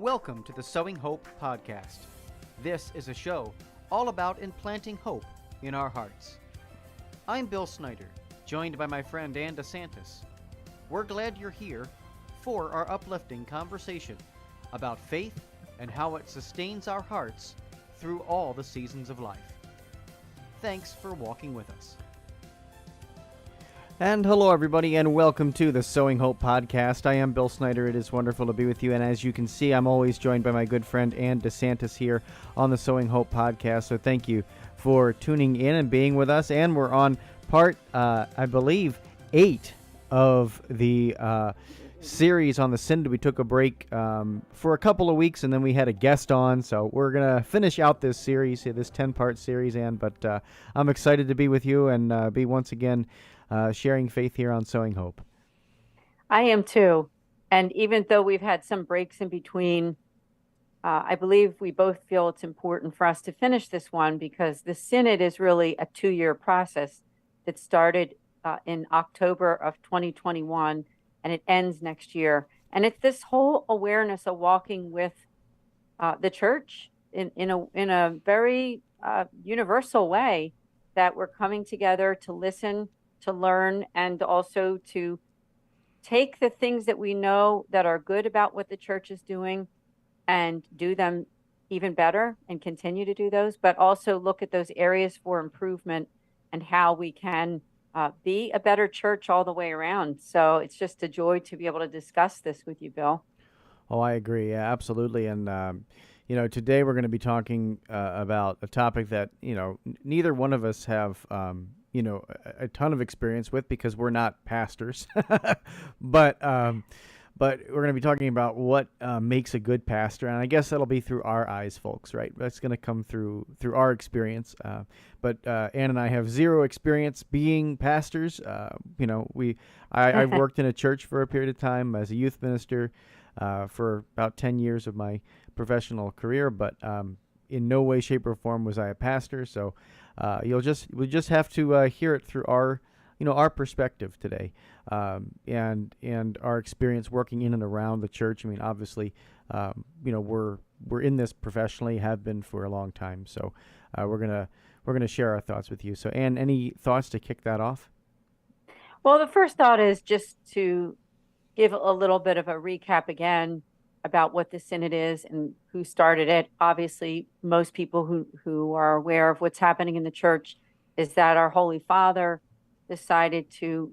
Welcome to the Sowing Hope podcast. This is a show all about implanting hope in our hearts. I'm Bill Snyder, joined by my friend Ann DeSantis. We're glad you're here for our uplifting conversation about faith and how it sustains our hearts through all the seasons of life. Thanks for walking with us. And hello, everybody, and welcome to the Sowing Hope podcast. I am Bill Snyder. It is wonderful to be with you, and as you can see, I'm always joined by my good friend Ann DeSantis here on the Sowing Hope podcast, so thank you for tuning in and being with us. And we're on part, I believe, 8 of the series on the Synod. We took a break for a couple of weeks, and then we had a guest on, so we're going to finish out this series, this 10-part series, Ann, but I'm excited to be with you and be once again sharing faith here on Sowing Hope. I am too. And even though we've had some breaks in between, I believe we both feel it's important for us to finish this one because the Synod is really a 2-year process that started in October of 2021 and it ends next year. And it's this whole awareness of walking with the church in a very universal way, that we're coming together to listen, to learn, and also to take the things that we know that are good about what the church is doing and do them even better and continue to do those, but also look at those areas for improvement and how we can be a better church all the way around. So it's just a joy to be able to discuss this with you, Bill. Oh, I agree. Yeah, absolutely. And, today we're going to be talking about a topic that, neither one of us have a ton of experience with because we're not pastors, but we're going to be talking about what makes a good pastor, and I guess that'll be through our eyes, folks, right? That's going to come through our experience. But Ann and I have zero experience being pastors. I've worked in a church for a period of time as a youth minister for about 10 years of my professional career, but in no way, shape, or form was I a pastor. So we just have to hear it through our perspective today, and our experience working in and around the church. I mean, obviously, we're in this professionally, have been for a long time. So we're gonna share our thoughts with you. So, Ann, any thoughts to kick that off? Well, the first thought is just to give a little bit of a recap again about what the Synod is and who started it. Obviously, most people who are aware of what's happening in the church is that our Holy Father decided to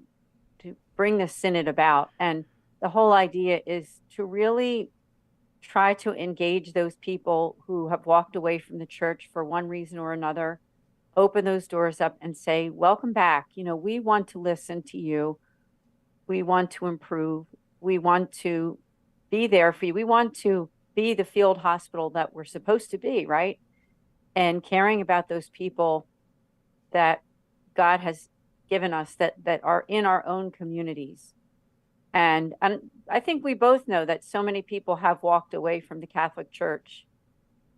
bring the Synod about. And the whole idea is to really try to engage those people who have walked away from the church for one reason or another, open those doors up and say, welcome back. We want to listen to you. We want to improve. We want to be there for you. We want to be the field hospital that we're supposed to be, right? And caring about those people that God has given us that are in our own communities. And I think we both know that so many people have walked away from the Catholic Church,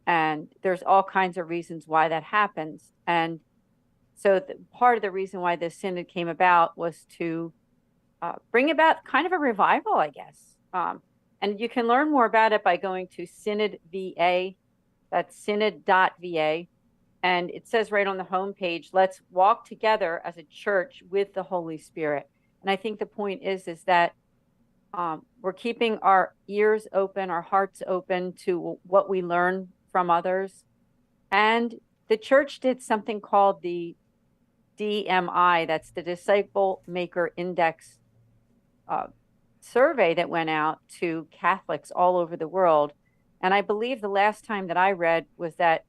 and there's all kinds of reasons why that happens. And so part of the reason why this Synod came about was to bring about kind of a revival, I guess. And you can learn more about it by going to Synod VA. That's synod.va. And it says right on the homepage, let's walk together as a church with the Holy Spirit. And I think the point is that we're keeping our ears open, our hearts open to what we learn from others. And the church did something called the DMI, that's the Disciple Maker Index survey that went out to Catholics all over the world. And I believe the last time that I read was that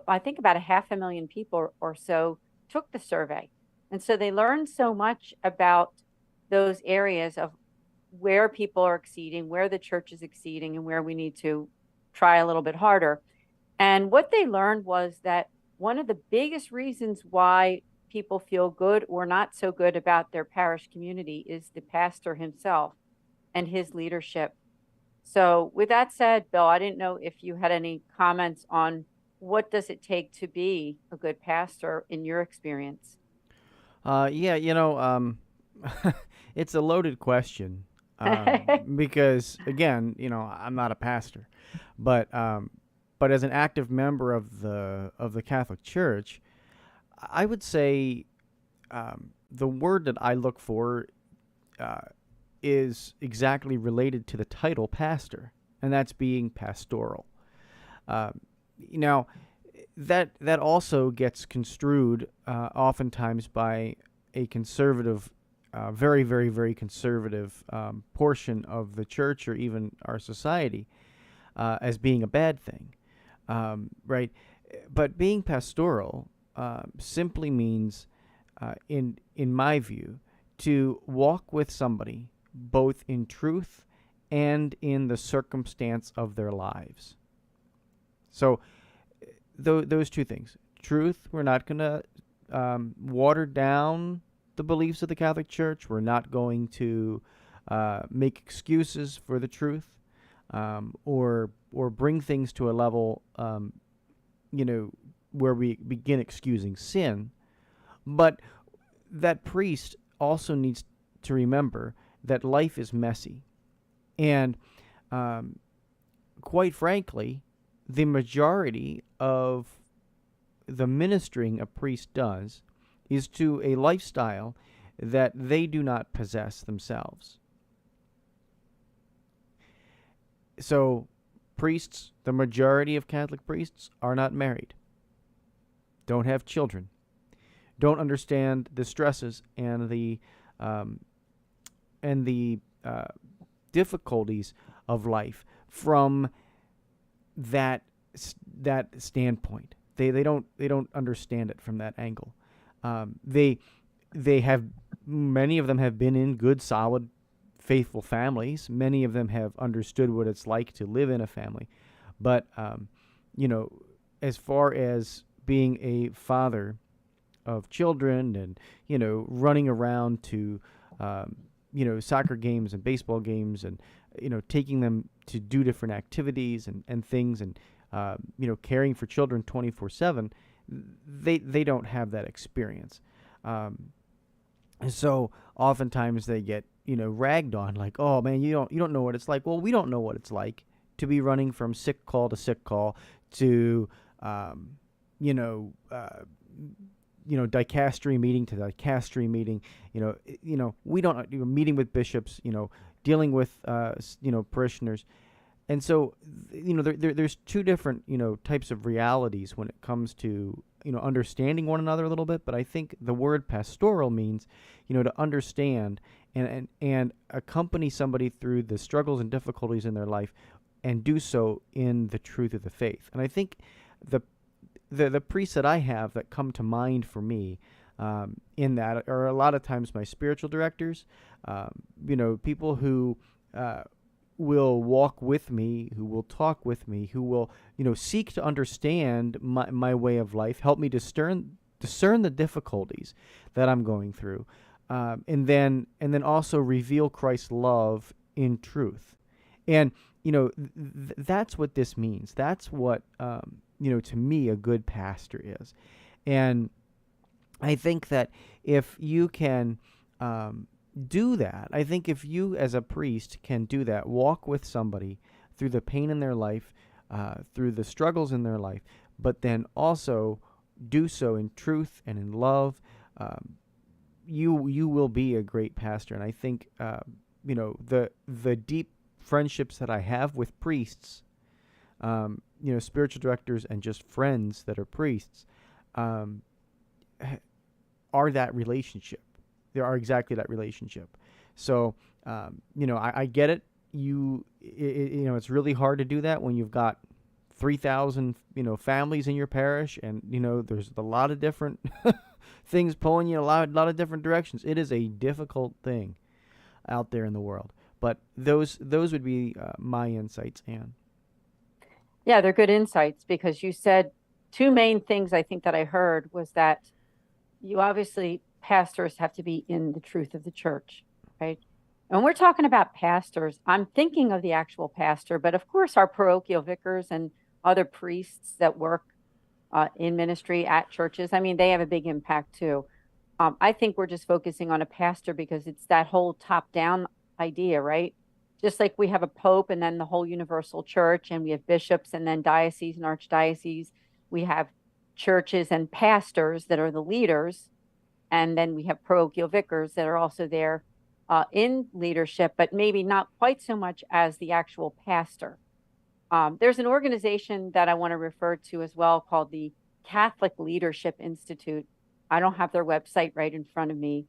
I think about 500,000 people or so took the survey. And so they learned so much about those areas of where people are exceeding, where the church is exceeding, and where we need to try a little bit harder. And what they learned was that one of the biggest reasons why people feel good or not so good about their parish community is the pastor himself and his leadership. So with that said, Bill, I didn't know if you had any comments on what does it take to be a good pastor in your experience? It's a loaded question because, again, I'm not a pastor. But but as an active member of the Catholic Church, I would say the word that I look for uh, is exactly related to the title pastor, and that's being pastoral. Um, Now, that also gets construed oftentimes by a conservative, very, very, very conservative portion of the church or even our society as being a bad thing, right? But being pastoral simply means, in my view, to walk with somebody both in truth and in the circumstance of their lives. So those two things. Truth, we're not going to water down the beliefs of the Catholic Church. We're not going to make excuses for the truth, or bring things to a level, you know, where we begin excusing sin. But that priest also needs to remember that life is messy, and um, quite frankly, the majority of the ministering a priest does is to a lifestyle that they do not possess themselves. So, priests, the majority of Catholic priests, are not married, don't have children, don't understand the stresses um, and the difficulties of life from that that standpoint. They don't understand it from that angle. They have, many of them have been in good, solid, faithful families. Many of them have understood what it's like to live in a family. But you know, as far as being a father of children, and running around to um, soccer games and baseball games, and taking them to do different activities and things, and caring for children 24/7, they don't have that experience. Um, so oftentimes they get ragged on, like, oh man, you don't know what it's like. Well, we don't know what it's like to be running from sick call to sick call to um, you know uh, dicastery meeting to dicastery meeting. We don't, meeting with bishops, dealing with parishioners. And so there's two different types of realities when it comes to understanding one another a little bit. But I think the word pastoral means to understand and accompany somebody through the struggles and difficulties in their life, and do so in the truth of the faith. And I think the the priests that I have that come to mind for me, in that, are a lot of times my spiritual directors. People who will walk with me, who will talk with me, who will seek to understand my way of life, help me discern the difficulties that I'm going through, and then also reveal Christ's love in truth. And that's what this means. That's what to me a good pastor is. And I think that if you can do that, I think if you as a priest can do that, walk with somebody through the pain in their life, through the struggles in their life, but then also do so in truth and in love, you will be a great pastor. And I think the deep friendships that I have with priests, spiritual directors, and just friends that are priests, um, are that relationship. They are exactly that relationship. So, I get it. It's really hard to do that when you've got 3,000, families in your parish, and there's a lot of different things pulling you in a lot of different directions. It is a difficult thing out there in the world. But those would be my insights, Anne. Yeah, they're good insights, because you said two main things I think that I heard was that you obviously, pastors have to be in the truth of the church, right? And when we're talking about pastors, I'm thinking of the actual pastor, but of course, our parochial vicars and other priests that work in ministry at churches, I mean, they have a big impact too. I think we're just focusing on a pastor because it's that whole top down idea, right? just like we have a pope and then the whole universal church, and we have bishops and then dioceses and archdioceses, we have churches and pastors that are the leaders, and then we have parochial vicars that are also there in leadership, but maybe not quite so much as the actual pastor. There's an organization that I want to refer to as well called the Catholic Leadership Institute. I don't have their website right in front of me,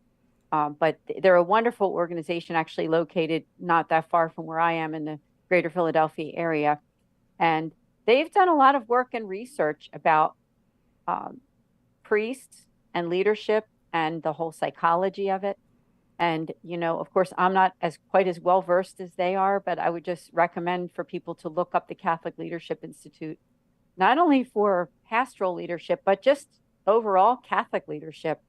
but they're a wonderful organization actually located not that far from where I am in the greater Philadelphia area. And they've done a lot of work and research about priests and leadership and the whole psychology of it. And, of course, I'm not quite as well versed as they are, but I would just recommend for people to look up the Catholic Leadership Institute, not only for pastoral leadership, but just overall Catholic leadership.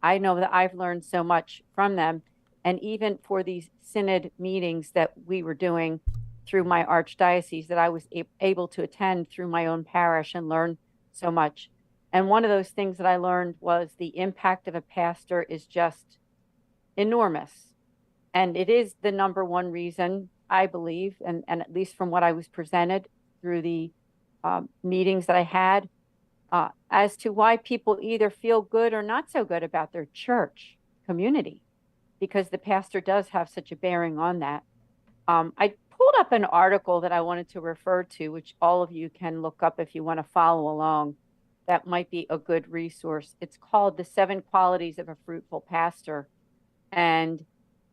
I know that I've learned so much from them. And even for these synod meetings that we were doing through my archdiocese that I was able to attend through my own parish and learn so much. And one of those things that I learned was the impact of a pastor is just enormous. And it is the number one reason, I believe, and at least from what I was presented through the meetings that I had, as to why people either feel good or not so good about their church community, because the pastor does have such a bearing on that. I pulled up an article that I wanted to refer to, which all of you can look up if you want to follow along. That might be a good resource. It's called The 7 Qualities of a Fruitful Pastor. And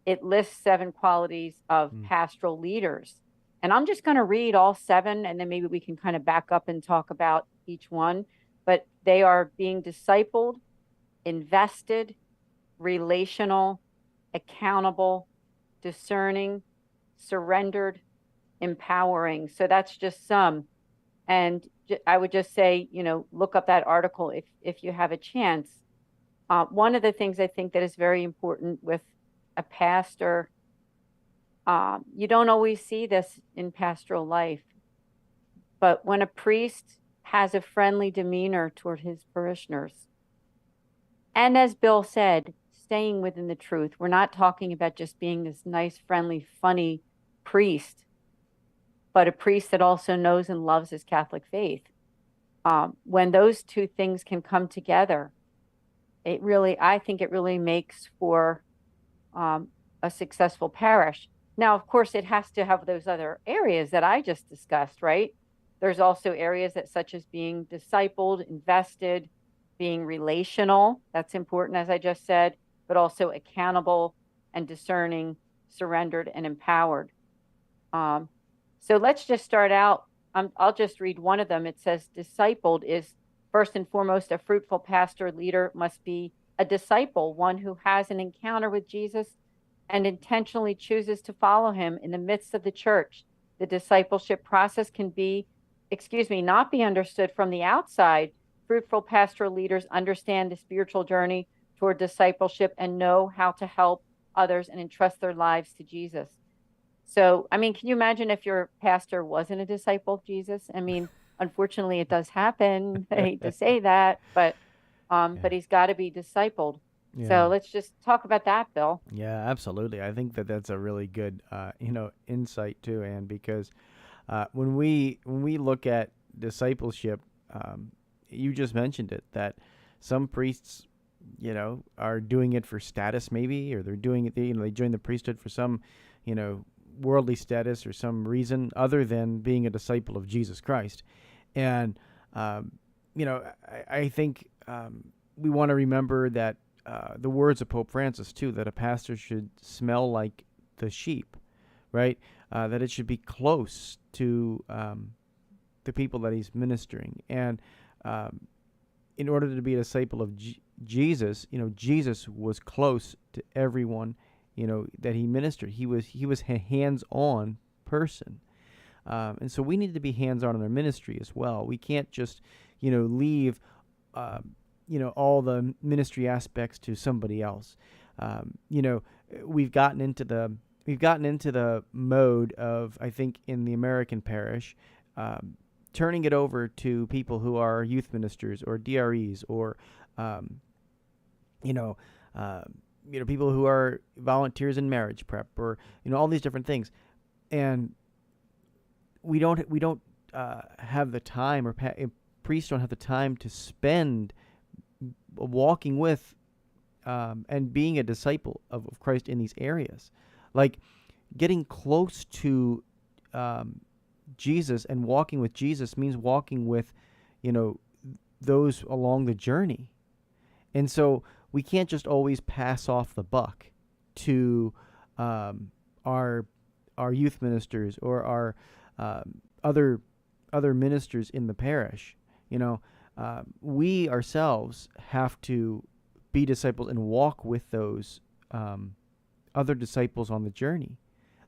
it lists 7 qualities of pastoral leaders. And I'm just going to read all 7, and then maybe we can kind of back up and talk about each one. But they are being discipled, invested, relational, accountable, discerning, surrendered, empowering. So that's just some. And I would just say, look up that article if you have a chance. One of the things I think that is very important with a pastor, you don't always see this in pastoral life, but when a priest has a friendly demeanor toward his parishioners, and as Bill said, staying within the truth, we're not talking about just being this nice, friendly, funny priest, but a priest that also knows and loves his Catholic faith. When those two things can come together, I think it really makes for a successful parish. Now, of course, it has to have those other areas that I just discussed, right? There's also areas such as being discipled, invested, being relational. That's important, as I just said, but also accountable and discerning, surrendered and empowered. So let's just start out. I'll just read one of them. It says, discipled is first and foremost, a fruitful pastor leader must be a disciple, one who has an encounter with Jesus and intentionally chooses to follow him in the midst of the church. The discipleship process can not be understood from the outside. Fruitful pastoral leaders understand the spiritual journey toward discipleship and know how to help others and entrust their lives to Jesus. So, can you imagine if your pastor wasn't a disciple of Jesus? Unfortunately, it does happen. I hate to say that, but he's got to be discipled. Yeah. So let's just talk about that, Bill. Yeah, absolutely. I think that's a really good, insight too, Anne, because when we look at discipleship, you just mentioned it, that some priests, are doing it for status maybe, or they're doing it, they join the priesthood for some, worldly status or some reason other than being a disciple of Jesus Christ. And, I think we want to remember that the words of Pope Francis, too, that a pastor should smell like the sheep, right? That it should be close to the people that he's ministering. And in order to be a disciple of Jesus, Jesus was close to everyone, that he ministered. He was a hands-on person. And so we need to be hands-on in our ministry as well. We can't just, leave, all the ministry aspects to somebody else. We've gotten into the mode of, I think, in the American parish, turning it over to people who are youth ministers or DREs or, people who are volunteers in marriage prep or, all these different things. and we don't have the time, or priests don't have the time to spend walking with and being a disciple of Christ in these areas. Like getting close to Jesus and walking with Jesus means walking with, those along the journey. And so we can't just always pass off the buck to our youth ministers or our other ministers in the parish. We ourselves have to be disciples and walk with those other disciples on the journey.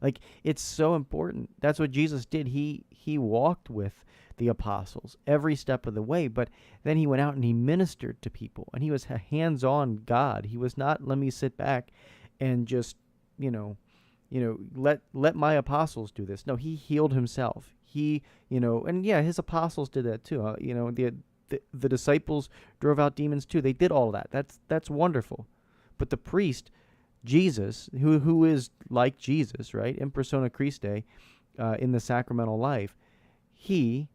Like, it's so important. That's what Jesus did. He walked with the apostles every step of the way, but then he went out and he ministered to people, and he was a hands-on God. He was not, let me sit back and just, let my apostles do this. No, he healed himself. And yeah, his apostles did that too. The disciples drove out demons too. They did all that. That's wonderful. But the priest, Jesus, who is like Jesus, right, in persona Christi, in the sacramental life, he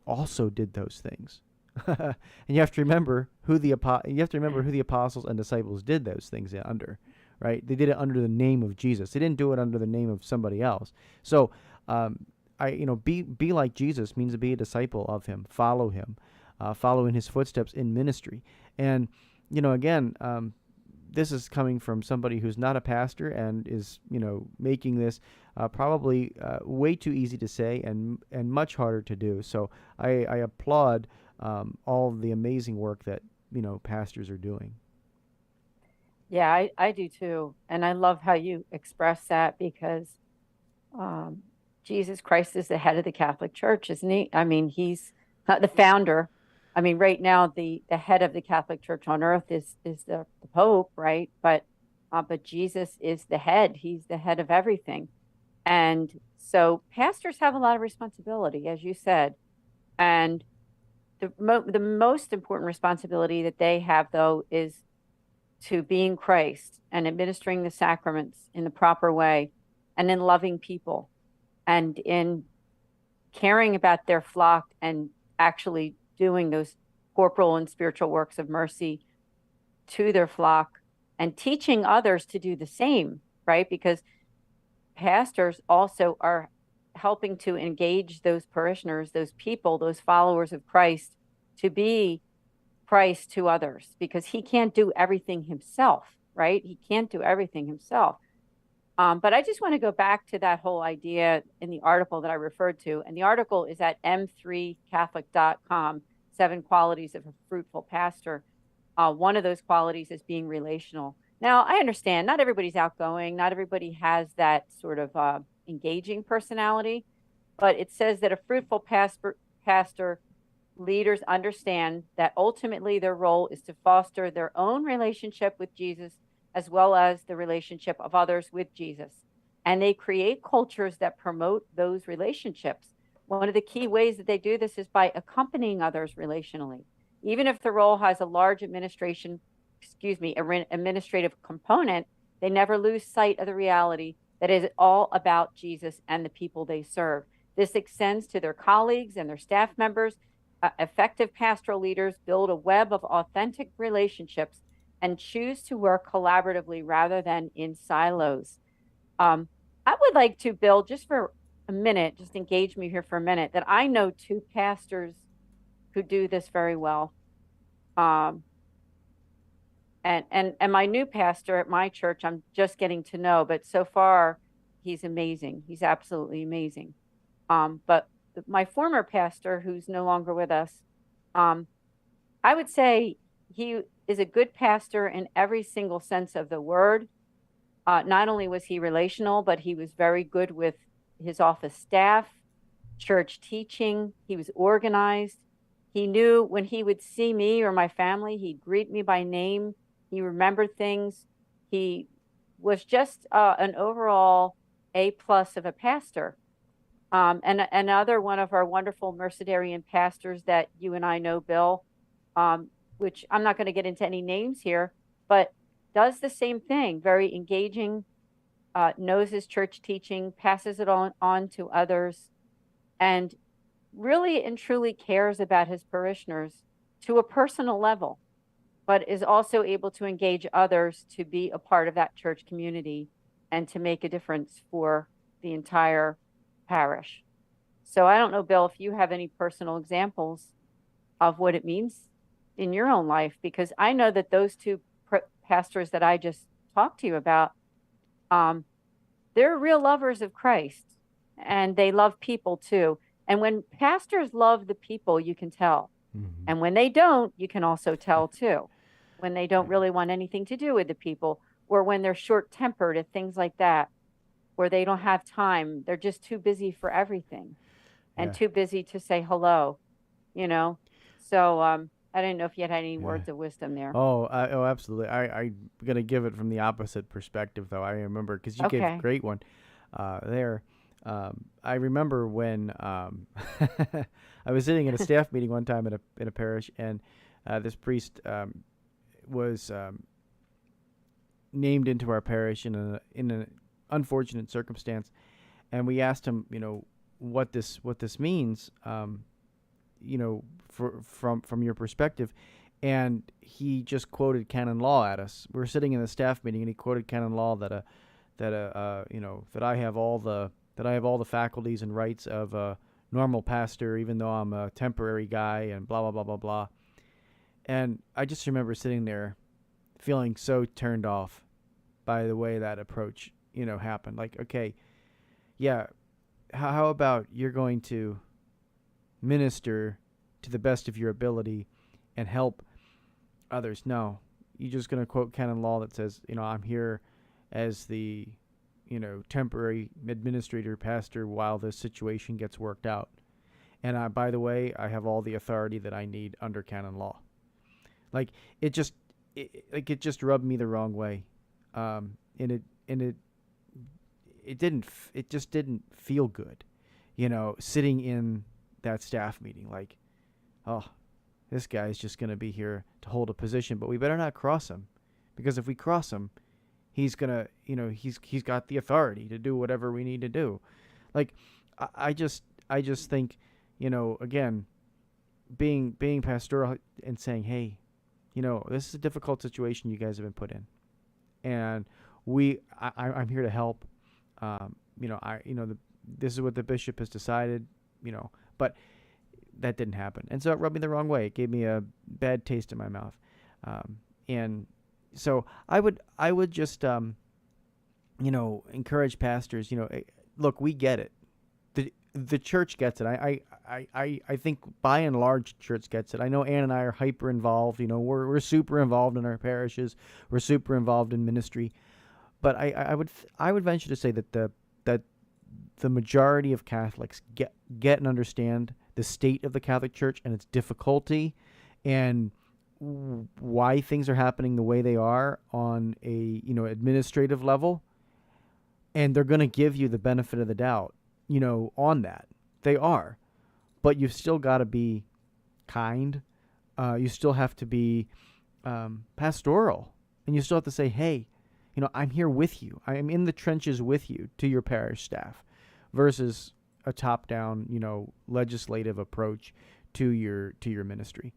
also did those things. And you have to remember who the apostles and disciples did those things under, right? They did it under the name of Jesus. They didn't do it under the name of somebody else. So, be like Jesus means to be a disciple of him, follow him, follow in his footsteps in ministry. And, again, this is coming from somebody who's not a pastor and is, making this probably way too easy to say and much harder to do. So I applaud all the amazing work that, pastors are doing. Yeah, I do too. And I love how you express that, because Jesus Christ is the head of the Catholic Church, isn't he? I mean, he's not the founder. I mean, right now the head of the Catholic Church on earth is the Pope, right? But Jesus is the head. He's the head of everything. And so pastors have a lot of responsibility, as you said. And the most important responsibility that they have, though, is to being Christ and administering the sacraments in the proper way, and in loving people, and in caring about their flock, and actually doing those corporal and spiritual works of mercy to their flock, and teaching others to do the same, right? Because pastors also are helping to engage those parishioners, those people, those followers of Christ, to be Christ to others, because he can't do everything himself, right? He can't do everything himself. But I just want to go back to that whole idea in the article that I referred to. And the article is at m3catholic.com, 7 Qualities of a Fruitful Pastor. One of those qualities is being relational. Now, I understand not everybody's outgoing. Not everybody has that sort of engaging personality. But it says that a fruitful pastor leaders understand that ultimately their role is to foster their own relationship with Jesus, as well as the relationship of others with Jesus. And they create cultures that promote those relationships. One of the key ways that they do this is by accompanying others relationally. Even if the role has a large administrative component, they never lose sight of the reality that it is all about Jesus and the people they serve. This extends to their colleagues and their staff members. Effective pastoral leaders build a web of authentic relationships and choose to work collaboratively rather than in silos. I would like to, Bill, just for a minute, just engage me here for a minute, that I know 2 pastors who do this very well. And my new pastor at my church, I'm just getting to know, but so far he's amazing. He's absolutely amazing. But my former pastor, who's no longer with us, I would say he is a good pastor in every single sense of the word. Not only was he relational, but he was very good with his office staff, church teaching. He was organized. He knew when he would see me or my family, he'd greet me by name. He remembered things. He was just an overall A+ of a pastor. And another one of our wonderful Mercedarian pastors that you and I know, Bill, which I'm not going to get into any names here, but does the same thing, very engaging, knows his church teaching, passes it on to others, and really and truly cares about his parishioners to a personal level, but is also able to engage others to be a part of that church community and to make a difference for the entire parish. So I don't know, Bill, if you have any personal examples of what it means in your own life, because I know that those two pastors that I just talked to you about, they're real lovers of Christ, and they love people too. And when pastors love the people, you can tell. Mm-hmm. And when they don't, you can also tell too. When they don't Yeah. really want anything to do with the people, or when they're short tempered and things like that, where they don't have time, they're just too busy for everything and Yeah. too busy to say hello, you know? So I didn't know if you had any Yeah. words of wisdom there. Oh, absolutely. I'm gonna give it from the opposite perspective, though. I remember because you gave a Okay. great one there. I remember when I was sitting in a staff meeting one time in a parish, and this priest was named into our parish in an unfortunate circumstance, and we asked him, what this means, from your perspective, and he just quoted canon law at us. We were sitting in the staff meeting, and he quoted canon law that I have all the faculties and rights of a normal pastor, even though I'm a temporary guy, and blah blah blah blah blah. And I just remember sitting there, feeling so turned off by the way that approach, happened. Like, okay, yeah, how about you're going to minister to the best of your ability and help others? No, you're just going to quote canon law that says, I'm here as the, temporary administrator pastor while this situation gets worked out. And by the way, I have all the authority that I need under canon law. Like, it just rubbed me the wrong way, and it just didn't feel good, sitting in that staff meeting. Like, oh, this guy's just going to be here to hold a position, but we better not cross him, because if we cross him, he's gonna, he's got the authority to do whatever we need to do. Like, I just think, again, being pastoral and saying, hey, this is a difficult situation you guys have been put in, and I'm here to help. This is what the bishop has decided, but that didn't happen, and so it rubbed me the wrong way. It gave me a bad taste in my mouth, and so I would just encourage pastors. Look, we get it. The church gets it. I think by and large church gets it. I know Ann and I are hyper involved. We're super involved in our parishes. We're super involved in ministry. But I would venture to say that the majority of Catholics get and understand the state of the Catholic Church and its difficulty, and why things are happening the way they are on a administrative level, and they're going to give you the benefit of the doubt, on that. They are, but you've still got to be kind. You still have to be pastoral, and you still have to say, hey, I'm here with you. I am in the trenches with you, to your parish staff, versus a top-down, legislative approach to your ministry.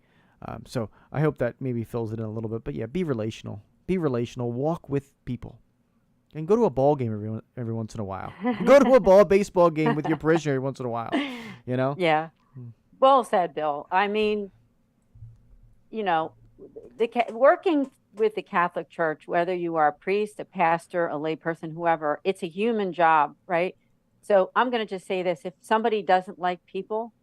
So I hope that maybe fills it in a little bit. But yeah, be relational. Be relational. Walk with people. And go to a ball game every once in a while. Go to a baseball game with your parishioner every once in a while. Yeah. Well said, Bill. I mean, working with the Catholic Church, whether you are a priest, a pastor, a layperson, whoever, it's a human job, right? So I'm going to just say this. If somebody doesn't like people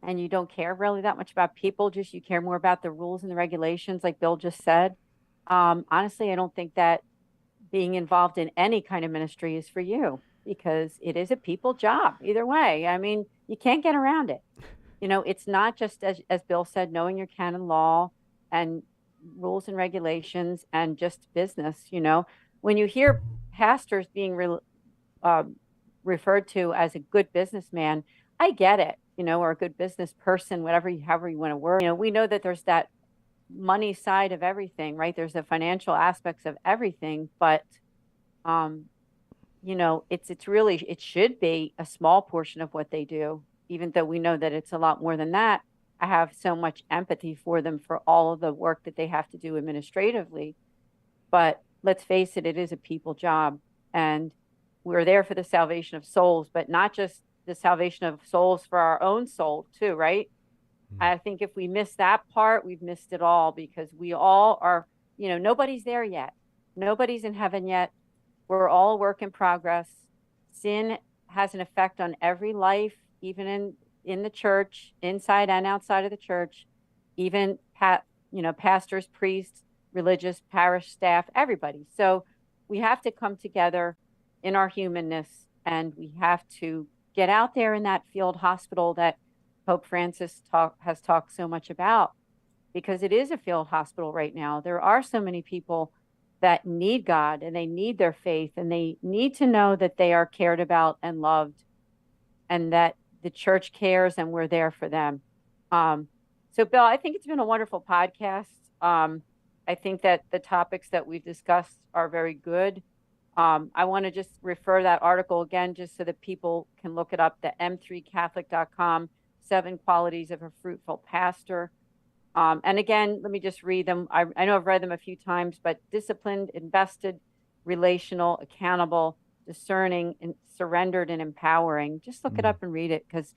and you don't care really that much about people, just you care more about the rules and the regulations, like Bill just said, honestly, I don't think that being involved in any kind of ministry is for you, because it is a people job either way. I mean, you can't get around it. It's not just, as Bill said, knowing your canon law and rules and regulations and just business. When you hear pastors being referred to as a good businessman, I get it, or a good business person, however you want to word. We know that there's that money side of everything, right? There's the financial aspects of everything, but it's really, it should be a small portion of what they do, even though we know that it's a lot more than that. I have so much empathy for them for all of the work that they have to do administratively. But let's face it, it is a people job. And we're there for the salvation of souls, but not just the salvation of souls for our own soul, too, right? Mm. I think if we miss that part, we've missed it all, because we all are, nobody's there yet. Nobody's in heaven yet. We're all a work in progress. Sin has an effect on every life, even in the church, inside and outside of the church, even pastors, priests, religious, parish staff, everybody. So we have to come together in our humanness, and we have to get out there in that field hospital that Pope Francis has talked so much about, because it is a field hospital right now. There are so many people that need God, and they need their faith, and they need to know that they are cared about and loved, and that the church cares and we're there for them. So, Bill, I think it's been a wonderful podcast. I think that the topics that we've discussed are very good. I want to just refer that article again, just so that people can look it up, the m3catholic.com, 7 Qualities of a Fruitful Pastor. And again, let me just read them. I know I've read them a few times, but disciplined, invested, relational, accountable, discerning, and surrendered, and empowering. Just look it Mm. up and read it, because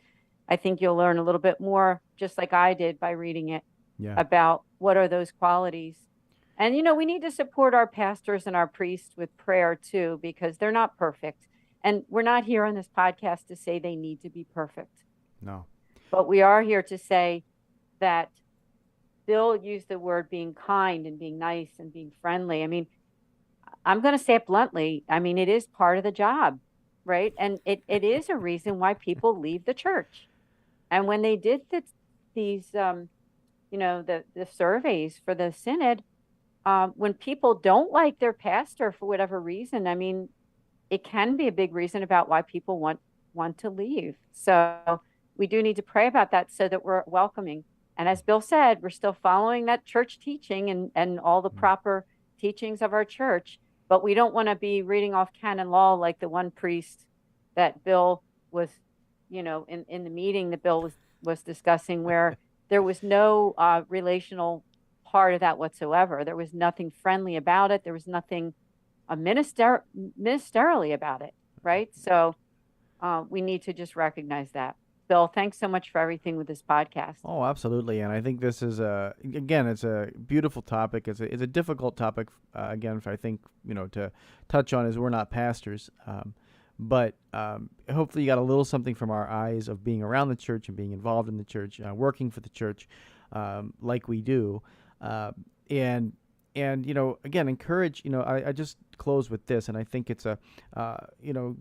I think you'll learn a little bit more, just like I did by reading it, Yeah. about what are those qualities. And, we need to support our pastors and our priests with prayer too, because they're not perfect. And we're not here on this podcast to say they need to be perfect, No. but we are here to say that Bill used the word being kind and being nice and being friendly. I mean, I'm going to say it bluntly. I mean, it is part of the job, right? And it is a reason why people leave the church. And when they did these, the surveys for the synod, when people don't like their pastor for whatever reason, I mean, it can be a big reason about why people want to leave. So we do need to pray about that, so that we're welcoming. And as Bill said, we're still following that church teaching and all the Mm. proper teachings of our church, but we don't want to be reading off canon law like the one priest that Bill was, in the meeting that Bill was discussing, where there was no relational part of that whatsoever. There was nothing friendly about it. There was nothing ministerially about it, right? So we need to just recognize that. Bill, thanks so much for everything with this podcast. Oh, absolutely. And I think this is again, it's a beautiful topic. It's a difficult topic. Again, I think, to touch on, is we're not pastors. But hopefully you got a little something from our eyes of being around the church and being involved in the church, working for the church, like we do. And again, encourage, I just close with this, and I think it's a,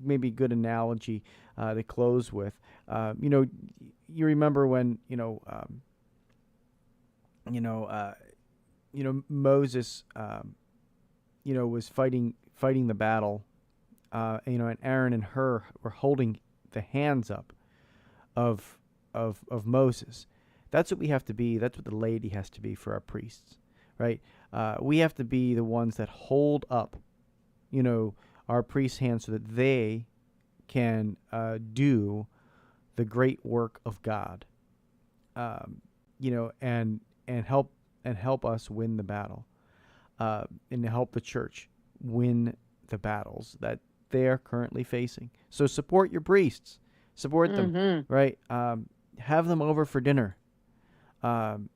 maybe good analogy to close with. You remember when, Moses, was fighting the battle, and Aaron and Hur were holding the hands up of Moses. That's what we have to be. That's what the laity has to be for our priests, right? We have to be the ones that hold up, our priests' hands, so that they can do the great work of God, and help us win the battle, and to help the church win the battles that they are currently facing. So support your priests, support them, right? Have them over for dinner, and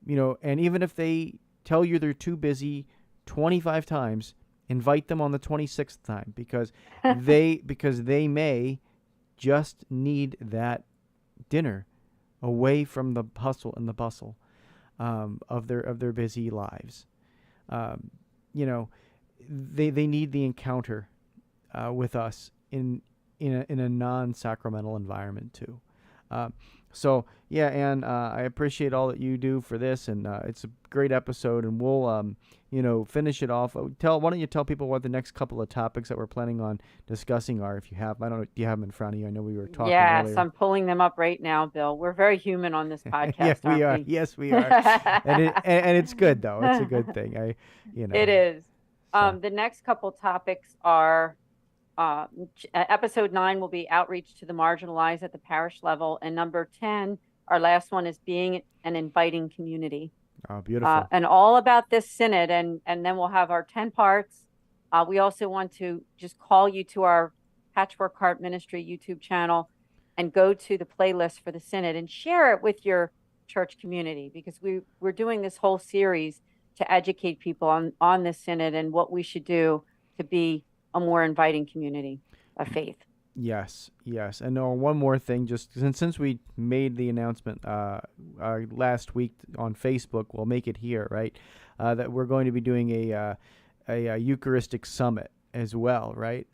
even if they tell you they're too busy 25 times, invite them on the 26th time, because they may just need that dinner away from the hustle and the bustle of their busy lives. They need the encounter with us in a non-sacramental environment too. So yeah, Anne, I appreciate all that you do for this, and it's a great episode, and we'll finish it off. Why don't you tell people what the next couple of topics that we're planning on discussing are, if you have. I don't know, do you have them in front of you? I know we were talking Yes, earlier. I'm pulling them up right now, Bill. We're very human on this Yeah, podcast, we aren't are. we? Yes, we are. And it's good though. It's a good thing. It is. So The next couple topics are Episode 9 will be outreach to the marginalized at the parish level. And number 10, our last one, is being an inviting community. Oh, beautiful. And all about this synod. And then we'll have our 10 parts. We also want to just call you to our Patchwork Heart Ministry YouTube channel and go to the playlist for the synod and share it with your church community, because we're doing this whole series to educate people on this synod and what we should do to be a more inviting community of faith. Yes. And one more thing, just since we made the announcement last week on Facebook, we'll make it here, right? That we're going to be doing a Eucharistic summit as well, right?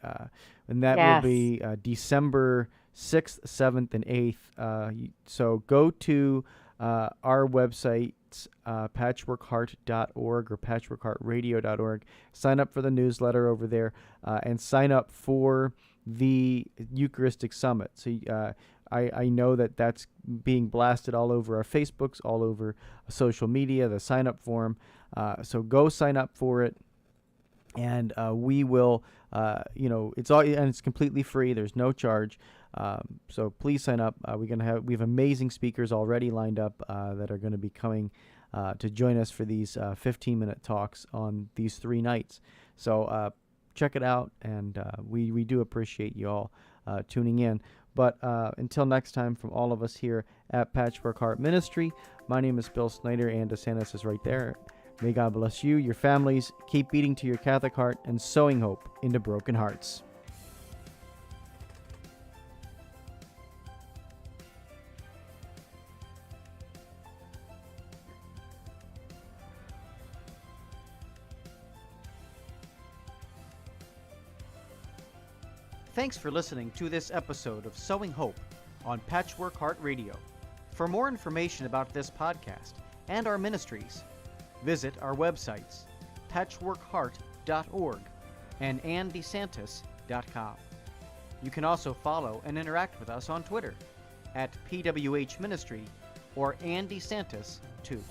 And that will be December 6th, 7th, and 8th. So go to our website, patchworkheart.org or patchworkheartradio.org. Sign up for the newsletter over there and sign up for the Eucharistic Summit. So I know that that's being blasted all over our Facebooks, all over social media, the sign up form. So go sign up for it. And we will, it's completely free. There's no charge. So please sign up. We have amazing speakers already lined up that are going to be coming to join us for these 15-minute talks on these 3 nights. So check it out, and we do appreciate you all tuning in. But until next time, from all of us here at Patchwork Heart Ministry, my name is Bill Snyder, and DeSantis is right there. May God bless you, your families, keep beating to your Catholic heart and sowing hope into broken hearts. Thanks for listening to this episode of Sowing Hope on Patchwork Heart Radio. For more information about this podcast and our ministries, visit our websites, patchworkheart.org and andesantis.com. You can also follow and interact with us on Twitter at PWH Ministry or Andy Santis 2.